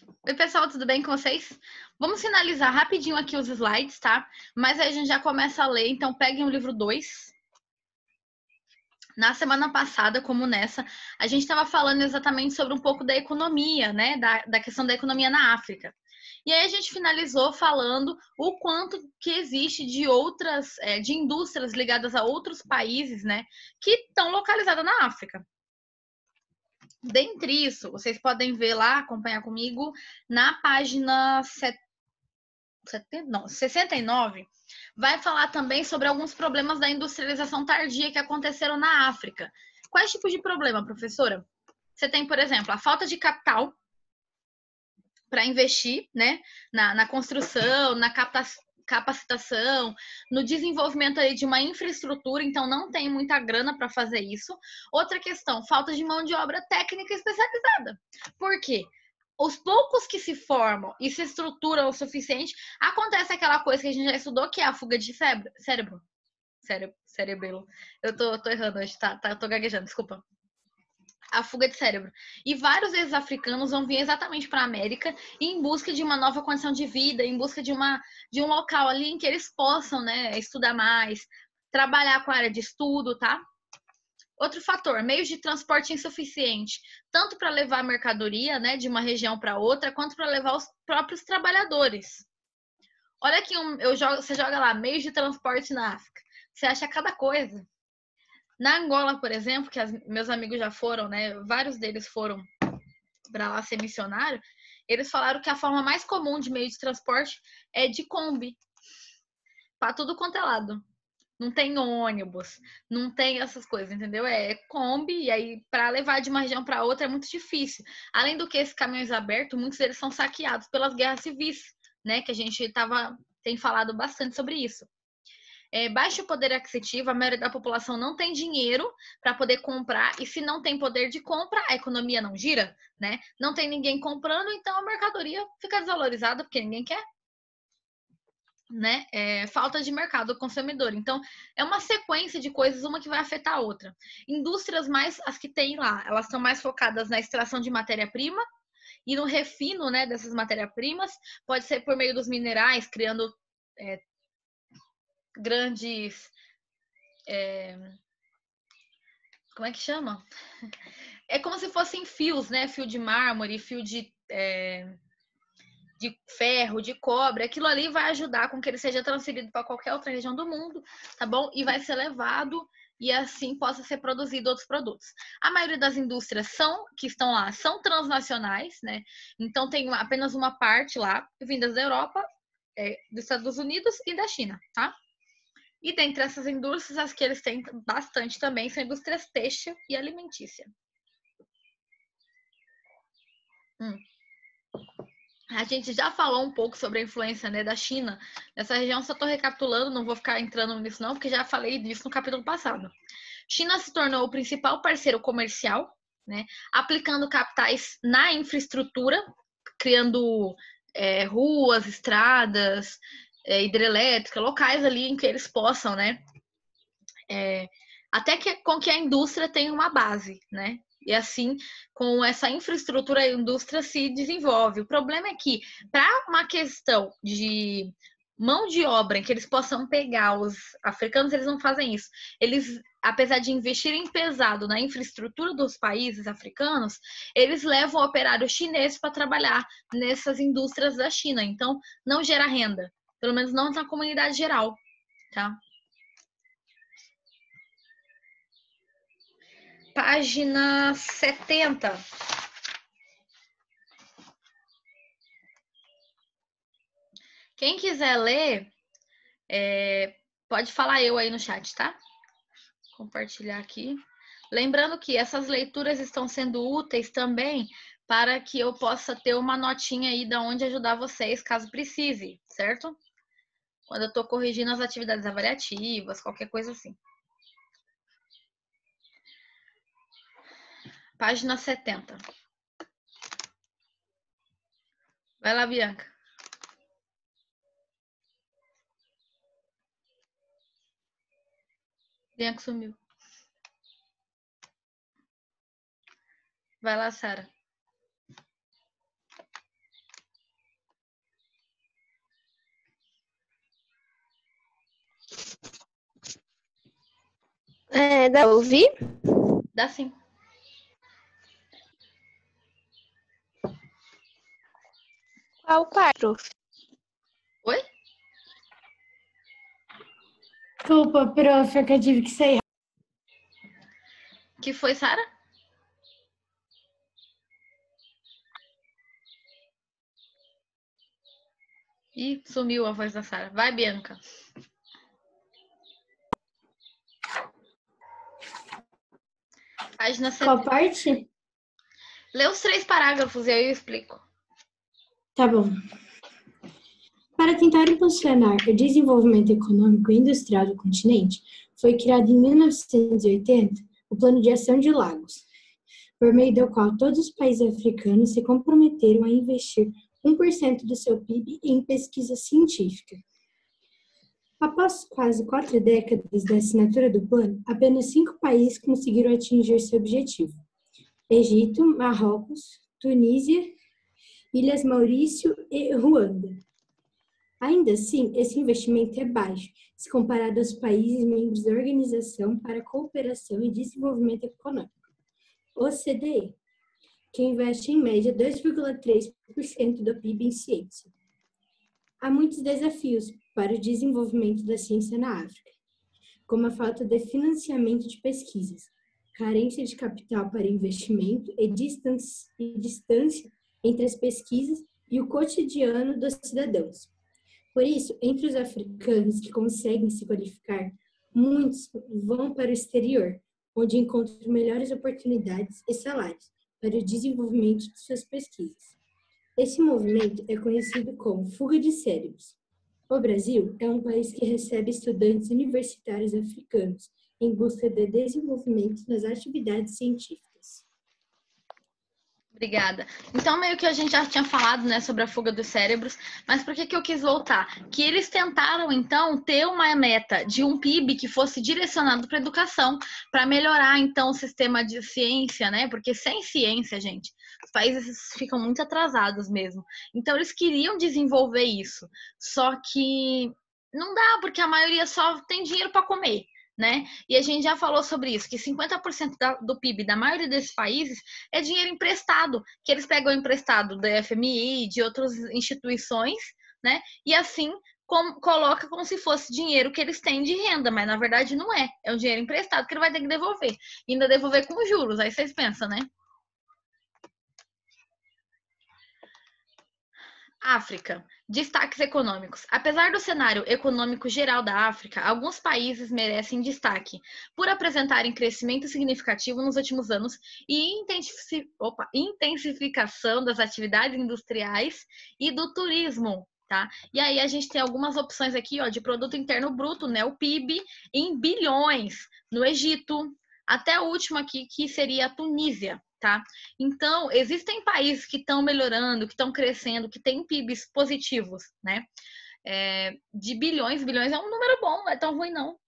Oi, pessoal, tudo bem com vocês? Vamos finalizar rapidinho aqui os slides, tá? Mas aí a gente já começa a ler, então peguem o livro 2. Na semana passada, como nessa, a gente estava falando exatamente sobre um pouco da economia, né? Da questão da economia na África. E aí a gente finalizou falando o quanto que existe de outras, de indústrias ligadas a outros países, né? Que estão localizadas na África. Dentre isso, vocês podem ver lá, acompanhar comigo, na página 69, vai falar também sobre alguns problemas da industrialização tardia que aconteceram na África. Quais tipos de problema, professora? Você tem, por exemplo, a falta de capital para investir, né, na construção, na capacitação, no desenvolvimento aí de uma infraestrutura, então não tem muita grana para fazer isso. Outra questão, falta de mão de obra técnica especializada. Por quê? Os poucos que se formam e se estruturam o suficiente, acontece aquela coisa que a gente já estudou, que é a fuga de cérebro. Cerebelo. Eu tô errando hoje, tá? Eu tô gaguejando, desculpa. A fuga de cérebro. E vários ex-africanos vão vir exatamente para a América em busca de uma nova condição de vida, em busca de um local ali em que eles possam, né, estudar mais, trabalhar com a área de estudo, tá? Outro fator, meios de transporte insuficiente, tanto para levar a mercadoria, né, de uma região para outra, quanto para levar os próprios trabalhadores. Olha aqui, você joga lá, meios de transporte na África. Você acha cada coisa. Na Angola, por exemplo, que meus amigos já foram, né, vários deles foram para lá ser missionário, eles falaram que a forma mais comum de meio de transporte é de Kombi, para tudo quanto é lado. Não tem ônibus, não tem essas coisas, entendeu? É Kombi, e aí para levar de uma região para outra é muito difícil. Além do que, esses caminhões abertos, muitos deles são saqueados pelas guerras civis, né? Que a gente tem falado bastante sobre isso. Baixo poder aquisitivo, a maioria da população não tem dinheiro para poder comprar, e se não tem poder de compra, a economia não gira, né? Não tem ninguém comprando, então a mercadoria fica desvalorizada porque ninguém quer. Né? Falta de mercado do consumidor. Então, é uma sequência de coisas, uma que vai afetar a outra. Indústrias mais, as que tem lá, elas estão mais focadas na extração de matéria-prima e no refino, né, dessas matérias-primas. Pode ser por meio dos minerais, criando grandes... como é que chama? É como se fossem fios, né? Fio de mármore, fio de ferro, de cobre, aquilo ali vai ajudar com que ele seja transferido para qualquer outra região do mundo, tá bom? E vai ser levado e assim possa ser produzido outros produtos. A maioria das indústrias que estão lá são transnacionais, né? Então tem apenas uma parte lá, vindas da Europa, dos Estados Unidos e da China, tá? E dentre essas indústrias, as que eles têm bastante também são indústrias têxtil e alimentícia. A gente já falou um pouco sobre a influência, né, da China nessa região, só estou recapitulando, não vou ficar entrando nisso não, porque já falei disso no capítulo passado. China se tornou o principal parceiro comercial, né, aplicando capitais na infraestrutura, criando ruas, estradas, hidrelétricas, locais ali em que eles possam, né, até com que a indústria tenha uma base, né? E assim, com essa infraestrutura, a indústria se desenvolve. O problema é que, para uma questão de mão de obra, em que eles possam pegar os africanos, eles não fazem isso. Eles, apesar de investirem pesado na infraestrutura dos países africanos, eles levam operários chineses para trabalhar nessas indústrias da China. Então, não gera renda, pelo menos não na comunidade geral, tá? Página 70. Quem quiser ler, pode falar eu aí no chat, tá? Compartilhar aqui. Lembrando que essas leituras estão sendo úteis também para que eu possa ter uma notinha aí de onde ajudar vocês, caso precise, certo? Quando eu estou corrigindo as atividades avaliativas, qualquer coisa assim. Página 70. Vai lá, Bianca. Bianca sumiu. Vai lá, Sara. Dá pra ouvir? Dá sim. Qual parte, prof? Oi? Desculpa, prof, que eu tive que sair. Que foi, Sara? Ih, sumiu a voz da Sara. Vai, Bianca. Página 70. Qual parte? Lê os 3 parágrafos e aí eu explico. Tá bom. Para tentar impulsionar o desenvolvimento econômico e industrial do continente, foi criado em 1980 o Plano de Ação de Lagos, por meio do qual todos os países africanos se comprometeram a investir 1% do seu PIB em pesquisa científica. Após quase 4 décadas da assinatura do plano, apenas 5 países conseguiram atingir seu objetivo: Egito, Marrocos, Tunísia, Ilhas Maurício e Ruanda. Ainda assim, esse investimento é baixo, se comparado aos países membros da Organização para a Cooperação e Desenvolvimento Econômico, OCDE, que investe em média 2,3% do PIB em ciência. Há muitos desafios para o desenvolvimento da ciência na África, como a falta de financiamento de pesquisas, carência de capital para investimento e distância entre as pesquisas e o cotidiano dos cidadãos. Por isso, entre os africanos que conseguem se qualificar, muitos vão para o exterior, onde encontram melhores oportunidades e salários para o desenvolvimento de suas pesquisas. Esse movimento é conhecido como fuga de cérebros. O Brasil é um país que recebe estudantes universitários africanos em busca de desenvolvimento nas atividades científicas. Obrigada. Então, meio que a gente já tinha falado, né, sobre a fuga dos cérebros, mas por que eu quis voltar? Que eles tentaram, então, ter uma meta de um PIB que fosse direcionado para a educação, para melhorar, então, o sistema de ciência, né? Porque sem ciência, gente, os países ficam muito atrasados mesmo. Então, eles queriam desenvolver isso, só que não dá, porque a maioria só tem dinheiro para comer. Né? E a gente já falou sobre isso, que 50% do PIB da maioria desses países é dinheiro emprestado, que eles pegam emprestado da FMI, de outras instituições, né? E assim coloca como se fosse dinheiro que eles têm de renda, mas na verdade não é. É um dinheiro emprestado que ele vai ter que devolver. E ainda devolver com juros, aí vocês pensam, né? África. Destaques econômicos. Apesar do cenário econômico geral da África, alguns países merecem destaque por apresentarem crescimento significativo nos últimos anos e intensificação das atividades industriais e do turismo. Tá? E aí a gente tem algumas opções aqui, ó, de produto interno bruto, né, o PIB, em bilhões no Egito, até o último aqui, que seria a Tunísia. Tá? Então, existem países que estão melhorando, que estão crescendo, que têm PIBs positivos, né? De bilhões é um número bom, não é tão ruim, não.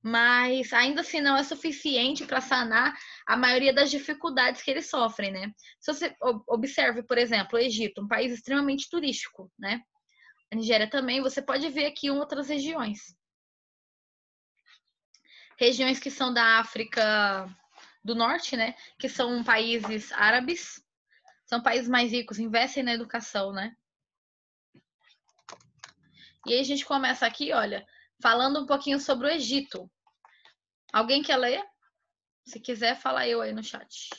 Mas ainda assim não é suficiente para sanar a maioria das dificuldades que eles sofrem, né? Se você observe, por exemplo, o Egito, um país extremamente turístico, né? A Nigéria também, você pode ver aqui em outras regiões. Regiões que são da África do Norte, né? Que são países árabes, são países mais ricos, investem na educação, né? E aí a gente começa aqui, olha, falando um pouquinho sobre o Egito. Alguém quer ler? Se quiser, fala eu aí no chat.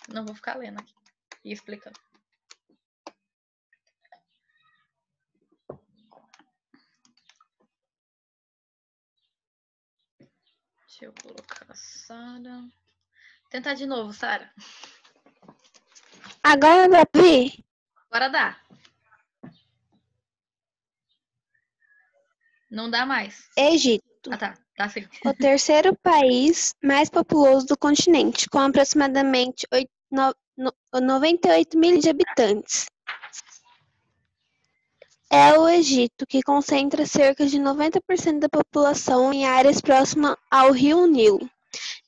Não vou ficar lendo aqui e explicando. Deixa eu colocar a Sara. Tentar de novo, Sara. Agora dá pra ver? Agora dá. Não dá mais. Egito. Ah, tá. Tá sim. O terceiro país mais populoso do continente, com aproximadamente 98 milhões de habitantes. É o Egito, que concentra cerca de 90% da população em áreas próximas ao rio Nilo.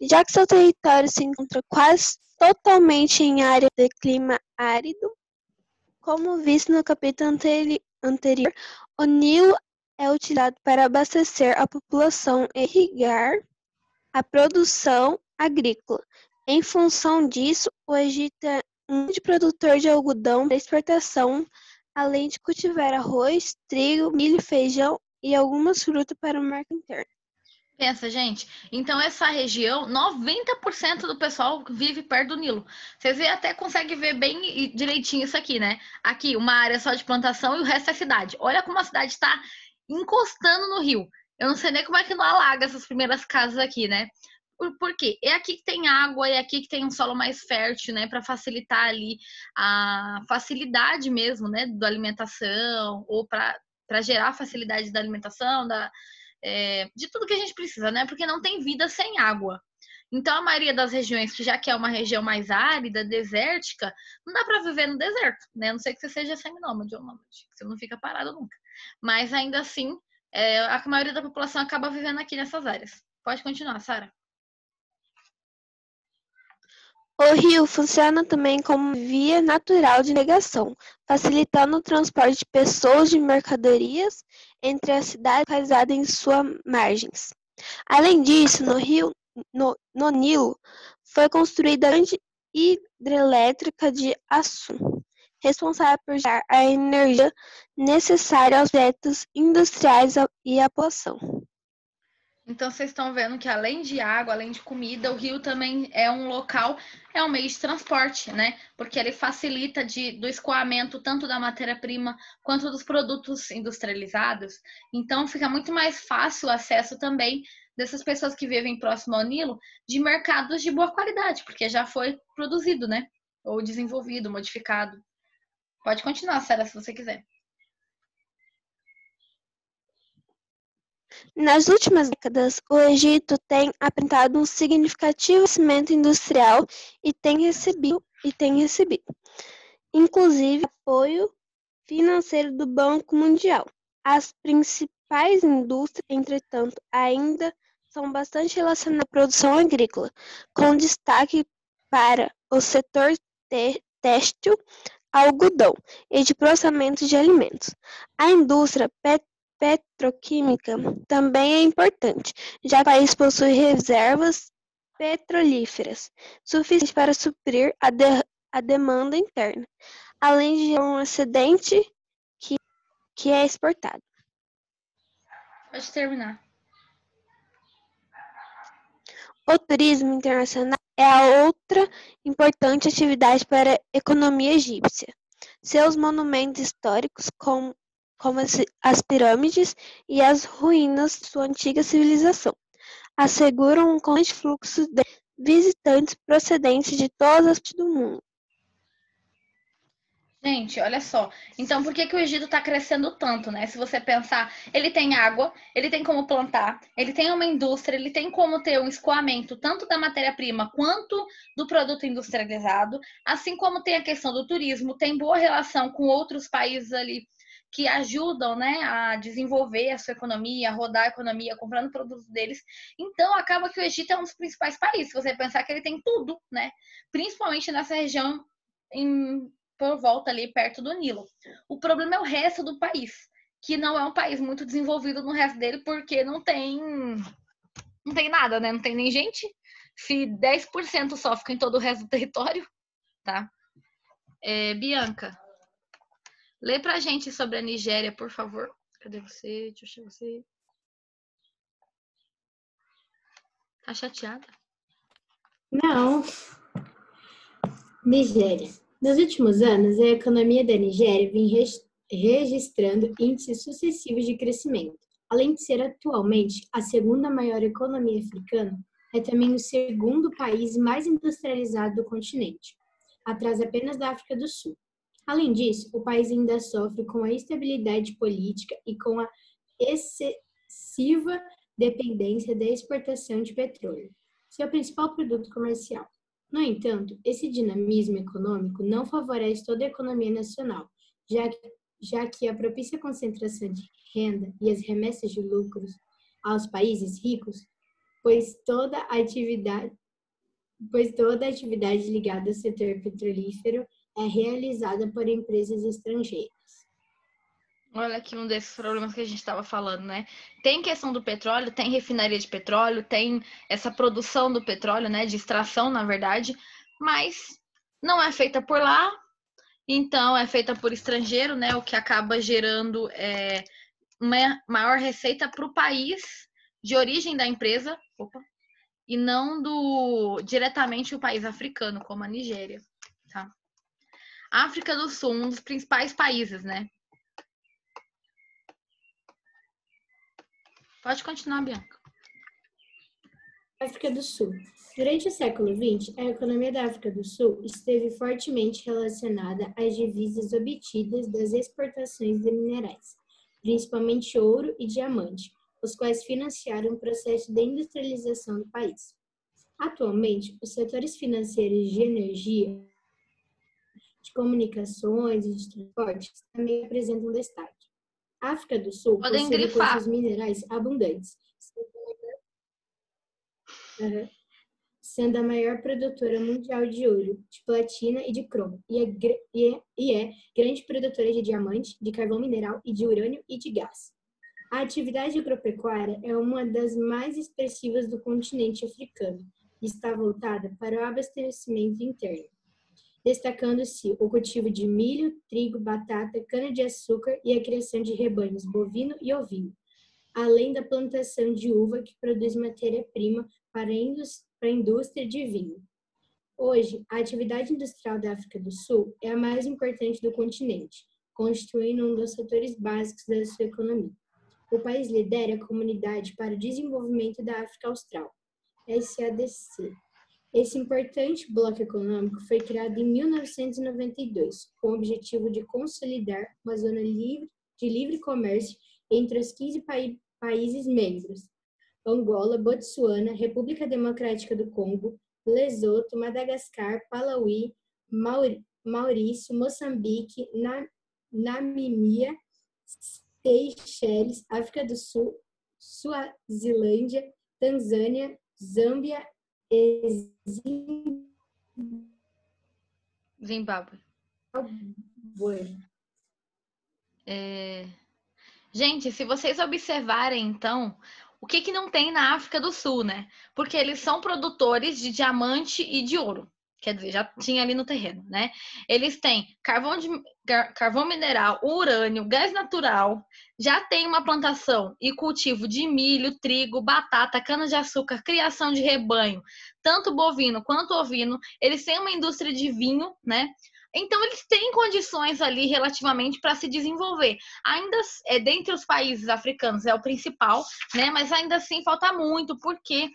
Já que seu território se encontra quase totalmente em área de clima árido, como visto no capítulo anterior, o Nilo é utilizado para abastecer a população e irrigar a produção agrícola. Em função disso, o Egito é um grande produtor de algodão para exportação, além de cultivar arroz, trigo, milho, feijão e algumas frutas para o mercado interno. Pensa, gente. Então, essa região, 90% do pessoal vive perto do Nilo. Vocês até conseguem ver bem direitinho isso aqui, né? Aqui, uma área só de plantação e o resto é cidade. Olha como a cidade está encostando no rio. Eu não sei nem como é que não alaga essas primeiras casas aqui, né? Por quê? É aqui que tem água, é aqui que tem um solo mais fértil, né? Para facilitar ali a facilidade mesmo, né? Da alimentação, ou para gerar facilidade da alimentação, de tudo que a gente precisa, né? Porque não tem vida sem água. Então, a maioria das regiões, que já que é uma região mais árida, desértica, não dá para viver no deserto, né? A não ser que você seja seminômade ou nômade, você não fica parado nunca. Mas ainda assim, a maioria da população acaba vivendo aqui nessas áreas. Pode continuar, Sara. O rio funciona também como via natural de navegação, facilitando o transporte de pessoas e de mercadorias entre as cidades localizadas em suas margens. Além disso, no Nilo, foi construída a grande hidrelétrica de Assum, responsável por gerar a energia necessária aos projetos industriais e à população. Então, vocês estão vendo que além de água, além de comida, o rio também é um local, é um meio de transporte, né? Porque ele facilita do escoamento tanto da matéria-prima quanto dos produtos industrializados. Então, fica muito mais fácil o acesso também dessas pessoas que vivem próximo ao Nilo de mercados de boa qualidade, porque já foi produzido, né? Ou desenvolvido, modificado. Pode continuar, Sara, se você quiser. Nas últimas décadas, o Egito tem apresentado um significativo crescimento industrial e tem recebido, inclusive, apoio financeiro do Banco Mundial. As principais indústrias, entretanto, ainda são bastante relacionadas à produção agrícola, com destaque para o setor têxtil, algodão e de processamento de alimentos. A indústria petroquímica também é importante, já que o país possui reservas petrolíferas suficientes para suprir a demanda interna, além de gerar um excedente que é exportado. Pode terminar. O turismo internacional é a outra importante atividade para a economia egípcia. Seus monumentos históricos, como as pirâmides e as ruínas de sua antiga civilização, asseguram um constante fluxo de visitantes procedentes de todas as partes do mundo. Gente, olha só. Então, por que o Egito está crescendo tanto, né? Se você pensar, ele tem água, ele tem como plantar, ele tem uma indústria, ele tem como ter um escoamento tanto da matéria-prima quanto do produto industrializado, assim como tem a questão do turismo, tem boa relação com outros países ali que ajudam, né, a desenvolver a sua economia, a rodar a economia, comprando produtos deles. Então, acaba que o Egito é um dos principais países. Se você pensar que ele tem tudo, né? Principalmente nessa região por volta ali perto do Nilo. O problema é o resto do país, que não é um país muito desenvolvido no resto dele, porque não tem nada, né? Não tem nem gente. Se 10% só fica em todo o resto do território, tá? Bianca, lê pra gente sobre a Nigéria, por favor. Cadê você? Deixa eu achar você. Tá chateada? Não. Nigéria. Nos últimos anos, a economia da Nigéria vem registrando índices sucessivos de crescimento. Além de ser atualmente a segunda maior economia africana, é também o segundo país mais industrializado do continente, atrás apenas da África do Sul. Além disso, o país ainda sofre com a instabilidade política e com a excessiva dependência da exportação de petróleo, seu principal produto comercial. No entanto, esse dinamismo econômico não favorece toda a economia nacional, já que a propícia concentração de renda e as remessas de lucros aos países ricos, pois toda a atividade ligada ao setor petrolífero é realizada por empresas estrangeiras. Olha aqui um desses problemas que a gente estava falando, né? Tem questão do petróleo, tem refinaria de petróleo, tem essa produção do petróleo, né? De extração, na verdade, mas não é feita por lá, então é feita por estrangeiro, né? O que acaba gerando uma maior receita para o país de origem da empresa, e não diretamente o país africano, como a Nigéria, tá? África do Sul, um dos principais países, né? Pode continuar, Bianca. África do Sul. Durante o século XX, a economia da África do Sul esteve fortemente relacionada às divisas obtidas das exportações de minerais, principalmente ouro e diamante, os quais financiaram o processo de industrialização do país. Atualmente, os setores financeiros de energia, de comunicações e de transportes também apresentam destaque. A África do Sul Podem possui grifar. recursos minerais abundantes, sendo a maior produtora mundial de ouro, de platina e de cromo, e é grande produtora de diamante, de carvão mineral e de urânio e de gás. A atividade agropecuária é uma das mais expressivas do continente africano e está voltada para o abastecimento interno, destacando-se o cultivo de milho, trigo, batata, cana-de-açúcar e a criação de rebanhos bovino e ovino, além da plantação de uva que produz matéria-prima para a indústria de vinho. Hoje, a atividade industrial da África do Sul é a mais importante do continente, constituindo um dos setores básicos da sua economia. O país lidera a Comunidade para o Desenvolvimento da África Austral, SADC. Esse importante bloco econômico foi criado em 1992, com o objetivo de consolidar uma zona de livre comércio entre os 15 países membros: Angola, Botsuana, República Democrática do Congo, Lesoto, Madagascar, Palauí, Maurício, Moçambique, Namíbia, Seychelles, África do Sul, Suazilândia, Tanzânia, Zâmbia e Zimbábue. Zimbábue. Gente, se vocês observarem, então, o que não tem na África do Sul, né? Porque eles são produtores de diamante e de ouro. Quer dizer, já tinha ali no terreno, né? Eles têm carvão mineral, urânio, gás natural, já tem uma plantação e cultivo de milho, trigo, batata, cana-de-açúcar, criação de rebanho, tanto bovino quanto ovino. Eles têm uma indústria de vinho, né? Então, eles têm condições ali relativamente para se desenvolver. Ainda dentre os países africanos é o principal, né? Mas ainda assim falta muito, porque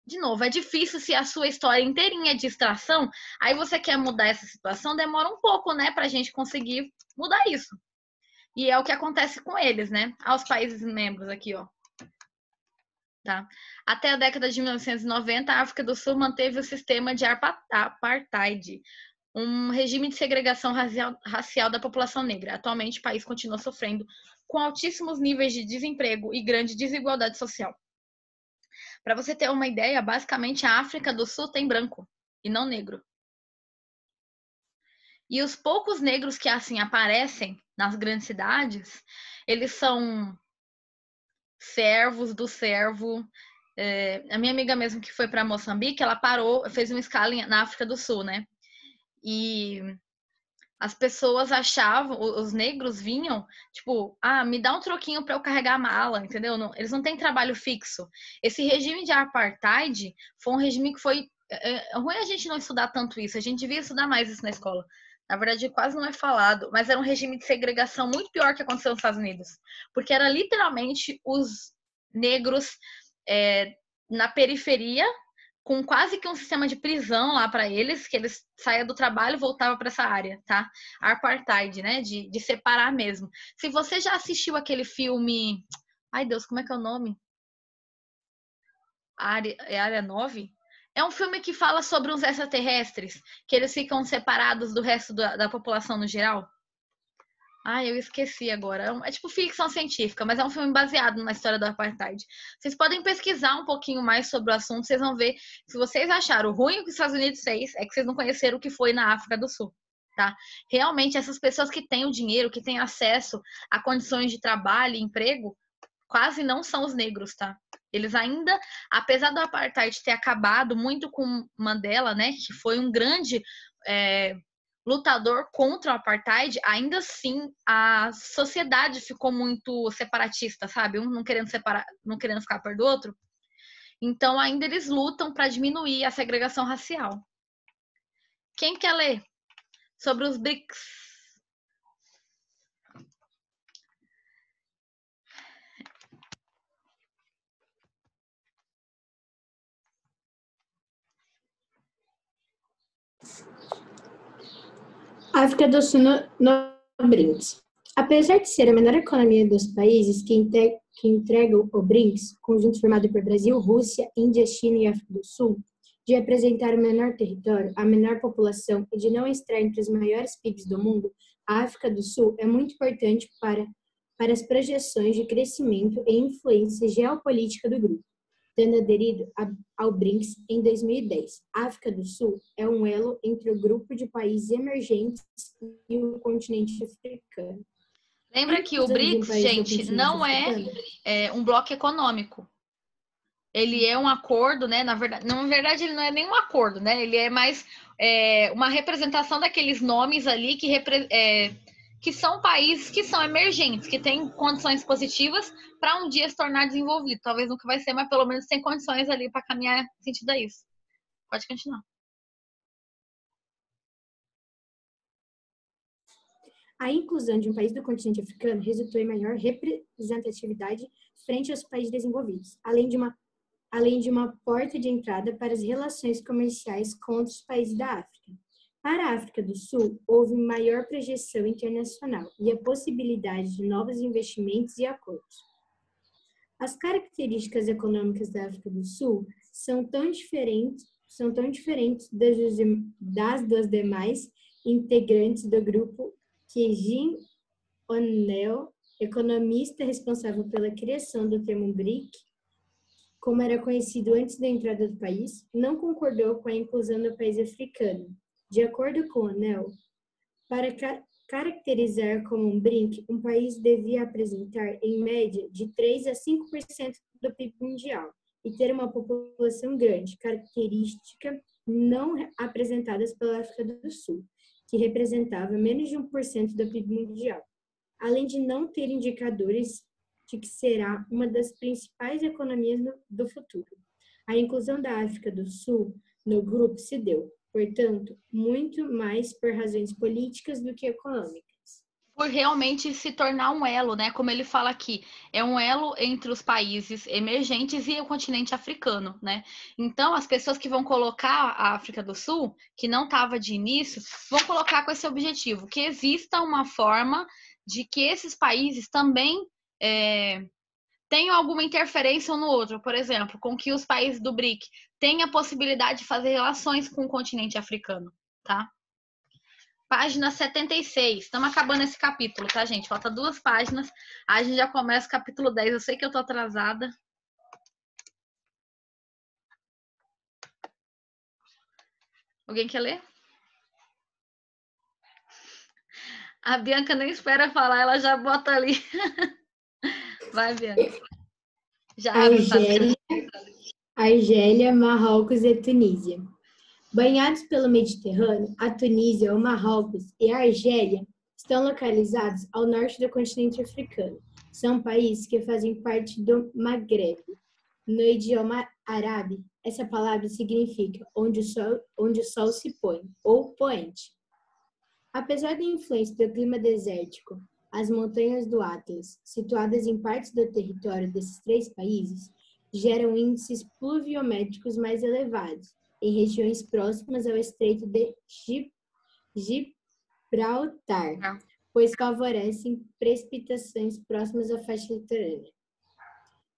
de novo, é difícil se a sua história inteirinha é de extração, aí você quer mudar essa situação, demora um pouco, né, pra gente conseguir mudar isso. E é o que acontece com eles, né? Aos países membros aqui, ó. Tá? Até a década de 1990, a África do Sul manteve o sistema de apartheid, um regime de segregação racial da população negra. Atualmente, o país continua sofrendo com altíssimos níveis de desemprego e grande desigualdade social. Para você ter uma ideia, basicamente a África do Sul tem branco e não negro. E os poucos negros que assim aparecem nas grandes cidades, eles são servos do servo. A minha amiga mesmo que foi para Moçambique, ela parou, fez uma escala na África do Sul, né? E as pessoas achavam, os negros vinham, tipo, me dá um troquinho para eu carregar a mala, entendeu? Não, eles não têm trabalho fixo. Esse regime de apartheid foi um regime que foi... É ruim a gente não estudar tanto isso, a gente devia estudar mais isso na escola. Na verdade, quase não é falado, mas era um regime de segregação muito pior que aconteceu nos Estados Unidos. Porque era literalmente os negros na periferia, com quase que um sistema de prisão lá para eles, que eles saíam do trabalho e voltavam para essa área, tá? Apartheid, né? De separar mesmo. Se você já assistiu aquele filme... Ai, Deus, como é que é o nome? Área 9? É um filme que fala sobre os extraterrestres, que eles ficam separados do resto da população no geral. Eu esqueci agora. É tipo ficção científica, mas é um filme baseado na história do apartheid. Vocês podem pesquisar um pouquinho mais sobre o assunto, vocês vão ver. Se vocês acharam ruim o que os Estados Unidos fez, é que vocês não conheceram o que foi na África do Sul. tá? Realmente, essas pessoas que têm o dinheiro, que têm acesso a condições de trabalho e emprego, quase não são os negros, tá? Eles ainda, apesar do apartheid ter acabado muito com Mandela, né, que foi um grande lutador contra o apartheid, ainda assim a sociedade ficou muito separatista, sabe? Um não querendo separar, não querendo ficar perto do outro. Então ainda eles lutam para diminuir a segregação racial. Quem quer ler sobre os BRICS? África do Sul no BRICS. Apesar de ser a menor economia dos países que integram o BRICS, conjunto formado por Brasil, Rússia, Índia, China e África do Sul, de apresentar o menor território, a menor população e de não estar entre os maiores PIBs do mundo, a África do Sul é muito importante para as projeções de crescimento e influência geopolítica do grupo, tendo aderido ao BRICS em 2010. A África do Sul é um elo entre o grupo de países emergentes e o continente africano. Lembra que o BRICS, gente, não é um bloco econômico. Ele é um acordo, né? Na verdade, ele não é nem um acordo, né? Ele é mais uma representação daqueles nomes ali que são países que são emergentes, que têm condições positivas para um dia se tornar desenvolvido. Talvez nunca vai ser, mas pelo menos tem condições ali para caminhar no sentido a isso. Pode continuar. A inclusão de um país do continente africano resultou em maior representatividade frente aos países desenvolvidos, além de uma porta de entrada para as relações comerciais com outros países da África. Para a África do Sul, houve maior projeção internacional e a possibilidade de novos investimentos e acordos. As características econômicas da África do Sul são tão diferentes das dos demais integrantes do grupo que Jim O'Neill, economista responsável pela criação do termo BRIC, como era conhecido antes da entrada do país, não concordou com a inclusão do país africano. De acordo com O'Neill, para caracterizar como um BRIC, um país devia apresentar, em média, de 3 a 5% do PIB mundial e ter uma população grande, característica não apresentadas pela África do Sul, que representava menos de 1% do PIB mundial, além de não ter indicadores de que será uma das principais economias do futuro. A inclusão da África do Sul no grupo se deu, portanto, muito mais por razões políticas do que econômicas. Por realmente se tornar um elo, né? Como ele fala aqui, é um elo entre os países emergentes e o continente africano, né? Então, as pessoas que vão colocar a África do Sul, que não estava de início, vão colocar com esse objetivo, que exista uma forma de que esses países também tenham alguma interferência um no outro. Por exemplo, com que os países do BRIC tenham a possibilidade de fazer relações com o continente africano, tá? Página 76. Estamos acabando esse capítulo, tá, gente? Falta 2 páginas. A gente já começa o capítulo 10. Eu sei que eu tô atrasada. Alguém quer ler? A Bianca nem espera falar, ela já bota ali. Vai, Bianca. Já abre Argélia, Marrocos e Tunísia. Banhados pelo Mediterrâneo, a Tunísia, o Marrocos e a Argélia estão localizados ao norte do continente africano. São países que fazem parte do Maghreb. No idioma árabe, essa palavra significa onde o sol se põe, ou poente. Apesar da influência do clima desértico, as montanhas do Atlas, situadas em partes do território desses 3 países, geram índices pluviométricos mais elevados em regiões próximas ao Estreito de Gibraltar, pois favorecem precipitações próximas à faixa litorânea.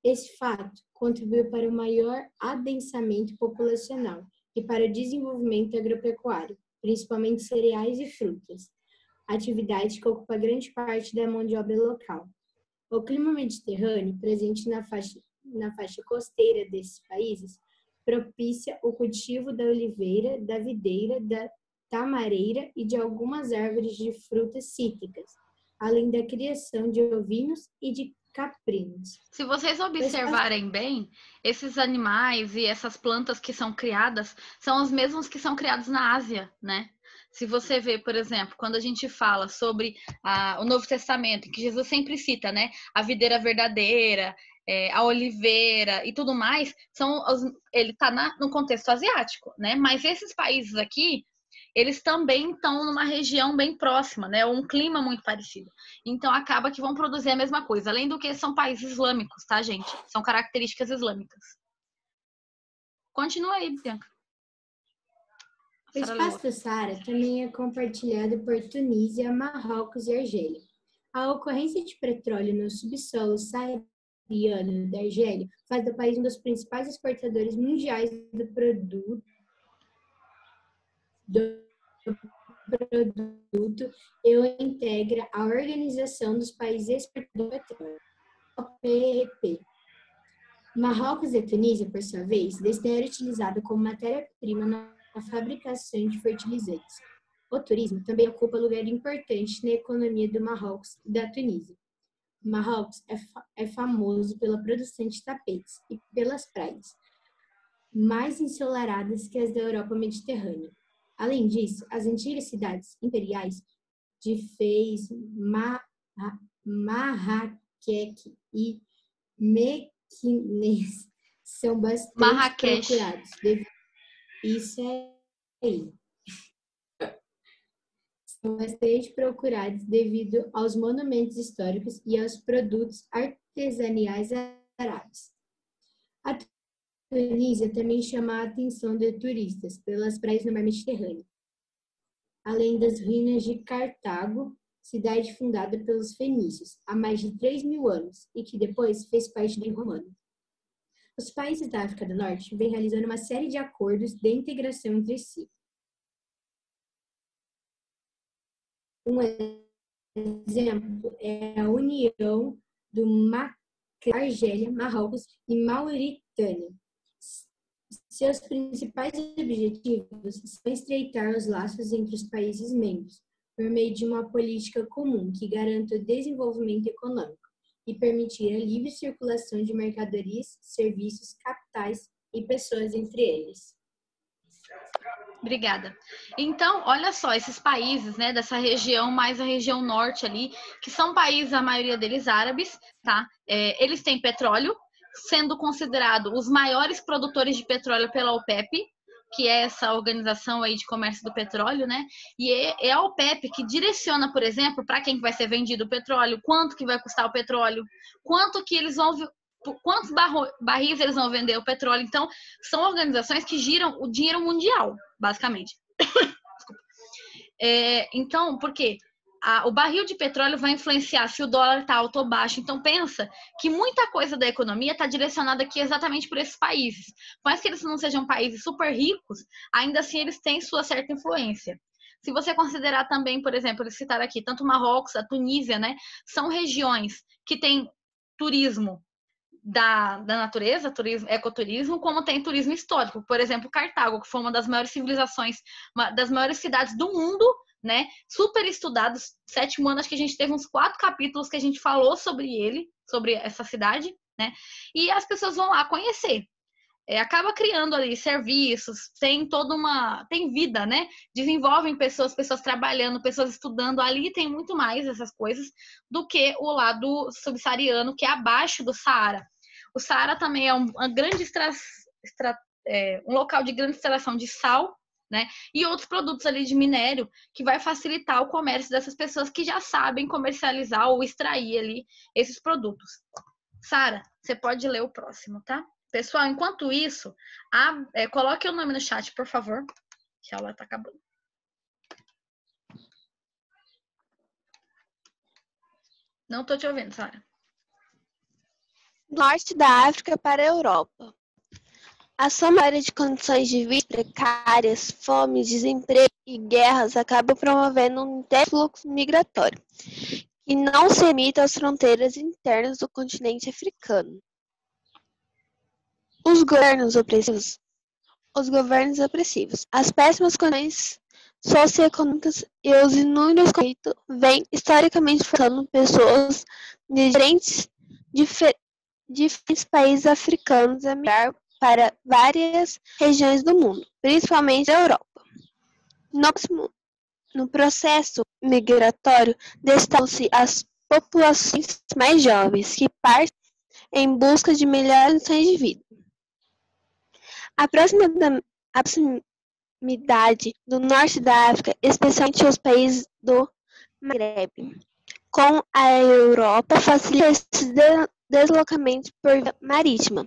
Esse fato contribuiu para o maior adensamento populacional e para o desenvolvimento agropecuário, principalmente cereais e frutas, atividade que ocupa grande parte da mão de obra local. O clima mediterrâneo, presente na faixa costeira desses países, propicia o cultivo da oliveira, da videira, da tamareira e de algumas árvores de frutas cítricas, além da criação de ovinos e de caprinos. Se vocês observarem bem, esses animais e essas plantas que são criadas são os mesmos que são criados na Ásia, né? Se você vê, por exemplo, quando a gente fala sobre o Novo Testamento, que Jesus sempre cita, né? A videira verdadeira, a oliveira e tudo mais, ele está no contexto asiático, né? Mas esses países aqui, eles também estão numa região bem próxima, né? Um clima muito parecido. Então, acaba que vão produzir a mesma coisa. Além do que são países islâmicos, tá, gente? São características islâmicas. Continua aí, Bianca. O espaço do Saara também é compartilhado por Tunísia, Marrocos e Argélia. A ocorrência de petróleo no subsolo saariano da Argélia faz do país um dos principais exportadores mundiais do produto e o integra a Organização dos Países Exportadores de Petróleo, OPEP. Marrocos e Tunísia, por sua vez, deste era utilizado como matéria-prima na fabricação de fertilizantes. O turismo também ocupa lugar importante na economia do Marrocos e da Tunísia. Marrocos é famoso pela produção de tapetes e pelas praias, mais ensolaradas que as da Europa Mediterrânea. Além disso, as antigas cidades imperiais de Fez, Marrakech e Mequinez são bastante procurados. Isso aí. São bastante procurados devido aos monumentos históricos e aos produtos artesanais árabes. A Tunísia também chama a atenção de turistas pelas praias do mar Mediterrâneo, além das ruínas de Cartago, cidade fundada pelos fenícios há mais de 3.000 anos e que depois fez parte do Império Romano. Os países da África do Norte vêm realizando uma série de acordos de integração entre si. Um exemplo é a união do Argélia, Marrocos e Mauritânia. Seus principais objetivos são estreitar os laços entre os países membros, por meio de uma política comum que garanta o desenvolvimento econômico e permitir a livre circulação de mercadorias, serviços, capitais e pessoas entre eles. Obrigada. Então, olha só, esses países, né, dessa região, mais a região norte ali, que são países, a maioria deles árabes, tá? Eles têm petróleo, sendo considerados os maiores produtores de petróleo pela OPEP, que é essa organização aí de comércio do petróleo, né? E é a OPEP que direciona, por exemplo, para quem vai ser vendido o petróleo, quanto que vai custar o petróleo, quantos barris eles vão vender o petróleo. Então, são organizações que giram o dinheiro mundial, basicamente. Então, por quê? O barril de petróleo vai influenciar se o dólar está alto ou baixo. Então, pensa que muita coisa da economia está direcionada aqui exatamente por esses países. Por mais que eles não sejam países super ricos, ainda assim eles têm sua certa influência. Se você considerar também, por exemplo, eles citaram aqui, tanto Marrocos, a Tunísia, né? São regiões que têm turismo da natureza, ecoturismo, como tem turismo histórico. Por exemplo, Cartago, que foi uma das maiores civilizações, uma das maiores cidades do mundo, né? Super estudados. 7º ano, acho que a gente teve uns 4 capítulos que a gente falou sobre essa cidade, né? E as pessoas vão lá conhecer. Acaba criando ali serviços, tem vida, né? Desenvolvem pessoas trabalhando, pessoas estudando. Ali tem muito mais essas coisas do que o lado subsaariano, que é abaixo do Saara. O Saara também é um local de grande extração de sal, né? E outros produtos ali de minério, que vai facilitar o comércio dessas pessoas que já sabem comercializar ou extrair ali esses produtos. Sara, você pode ler o próximo, tá? Pessoal, enquanto isso, coloque o nome no chat, por favor, que a aula tá acabando. Não tô te ouvindo, Sara. Norte da África para a Europa. A somatória de condições de vida precárias, fome, desemprego e guerras acaba promovendo um intenso fluxo migratório, que não se limita às fronteiras internas do continente africano. Os governos opressivos, as péssimas condições socioeconômicas e os inúmeros conflitos vêm historicamente forçando pessoas de diferentes países africanos a migrar para várias regiões do mundo, principalmente da Europa. No processo migratório, destacam-se as populações mais jovens, que partem em busca de melhores condições de vida. A proximidade do norte da África, especialmente os países do Maghreb, com a Europa, facilita esses deslocamentos por via marítima,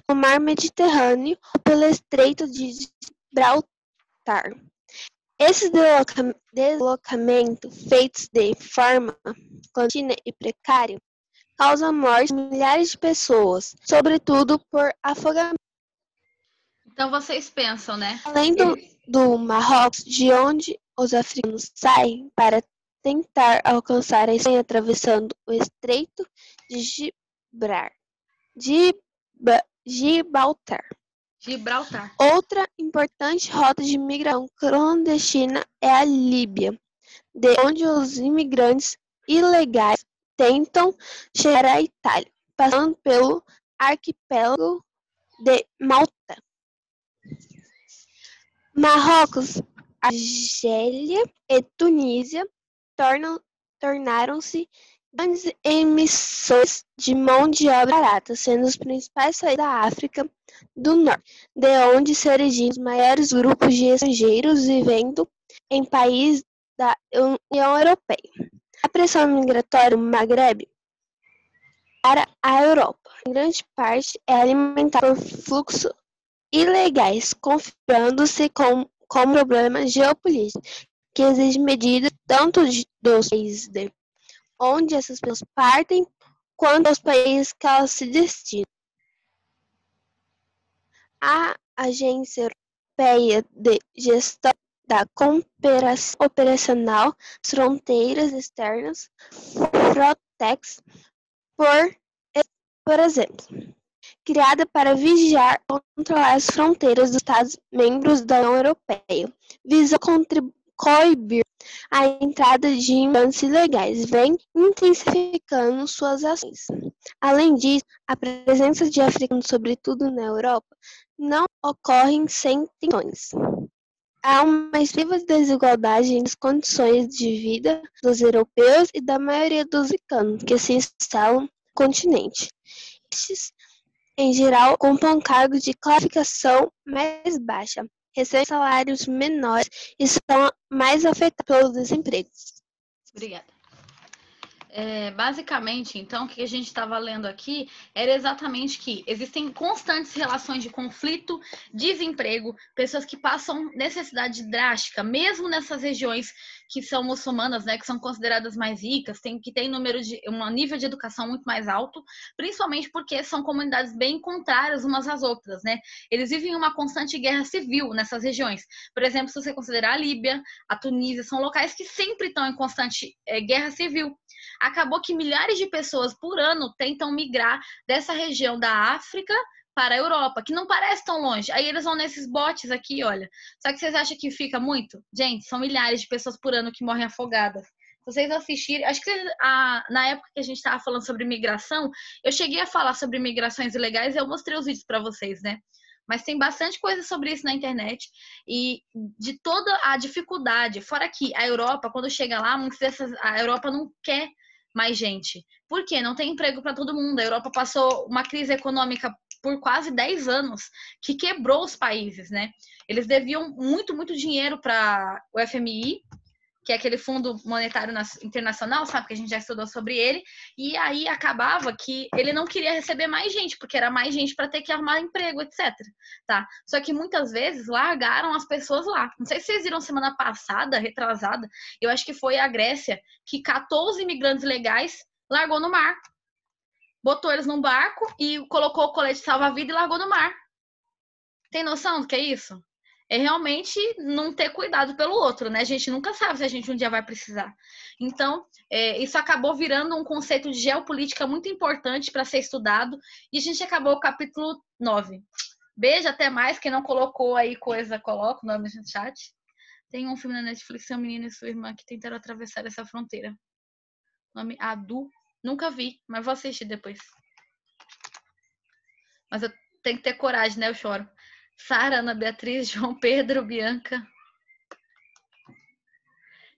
no mar Mediterrâneo ou pelo Estreito de Gibraltar. Esses deslocamentos, feitos de forma contínua e precária, causam a morte de milhares de pessoas, sobretudo por afogamento. Então vocês pensam, né? Além do Marrocos, de onde os africanos saem para tentar alcançar a Espanha atravessando o Estreito de Gibraltar. Outra importante rota de migração clandestina é a Líbia, de onde os imigrantes ilegais tentam chegar à Itália, passando pelo arquipélago de Malta. Marrocos, Argélia e Tunísia tornaram-se grandes emissores de mão de obra barata, sendo os principais países da África do Norte, de onde se originam os maiores grupos de estrangeiros vivendo em países da União Europeia. A pressão migratória no Maghreb para a Europa, em grande parte, é alimentada por fluxos ilegais, configurando-se como problema geopolítico, que exige medidas tanto dos países de onde essas pessoas partem, quanto aos países que elas se destinam. A Agência Europeia de Gestão da Cooperação Operacional das Fronteiras Externas, Frontex, por exemplo, criada para vigiar e controlar as fronteiras dos Estados-membros da União Europeia, visa coibir a entrada de imigrantes ilegais, vem intensificando suas ações. Além disso, a presença de africanos, sobretudo na Europa, não ocorre sem tensões. Há uma extrema desigualdade nas condições de vida dos europeus e da maioria dos africanos que se instalam no continente. Estes, em geral, ocupam cargos de classificação mais baixa, recebem salários menores e são mais afetados pelo desemprego. Obrigada. Basicamente, então, o que a gente estava lendo aqui era exatamente que existem constantes relações de conflito, desemprego, pessoas que passam necessidade drástica, mesmo nessas regiões que são muçulmanas, né, que são consideradas mais ricas, que tem um nível de educação muito mais alto, principalmente porque são comunidades bem contrárias umas às outras, né? Eles vivem uma constante guerra civil nessas regiões. Por exemplo, se você considerar a Líbia, a Tunísia, são locais que sempre estão em constante guerra civil. Acabou que milhares de pessoas por ano tentam migrar dessa região da África para a Europa, que não parece tão longe. Aí eles vão nesses botes aqui, olha. Só que vocês acham que fica muito? Gente, são milhares de pessoas por ano que morrem afogadas. Se vocês assistirem, acho que na época que a gente estava falando sobre migração, eu cheguei a falar sobre migrações ilegais e eu mostrei os vídeos para vocês, né? Mas tem bastante coisa sobre isso na internet e de toda a dificuldade. Fora que a Europa, quando chega lá, a Europa não quer mais gente. Por quê? Não tem emprego para todo mundo. A Europa passou uma crise econômica por quase 10 anos que quebrou os países, né? Eles deviam muito, muito dinheiro para o FMI, que é aquele Fundo Monetário Internacional, sabe? Que a gente já estudou sobre ele. E aí acabava que ele não queria receber mais gente, porque era mais gente para ter que arrumar emprego, etc. Tá? Só que muitas vezes largaram as pessoas lá. Não sei se vocês viram semana passada, retrasada, eu acho que foi a Grécia, que catou os imigrantes legais, largou no mar. Botou eles num barco e colocou o colete salva-vida e largou no mar. Tem noção do que é isso? É realmente não ter cuidado pelo outro, né? A gente nunca sabe se a gente um dia vai precisar. Então, isso acabou virando um conceito de geopolítica muito importante para ser estudado. E a gente acabou o capítulo 9. Beijo, até mais. Quem não colocou aí coisa, coloca o nome no chat. Tem um filme na Netflix, é um menino e sua irmã que tentaram atravessar essa fronteira. Nome Adu. Nunca vi, mas vou assistir depois. Mas eu tenho que ter coragem, né? Eu choro. Sara, Ana Beatriz, João Pedro, Bianca.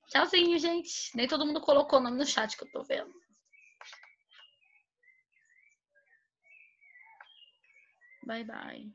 Tchauzinho, gente. Nem todo mundo colocou o nome no chat que eu tô vendo. Bye, bye.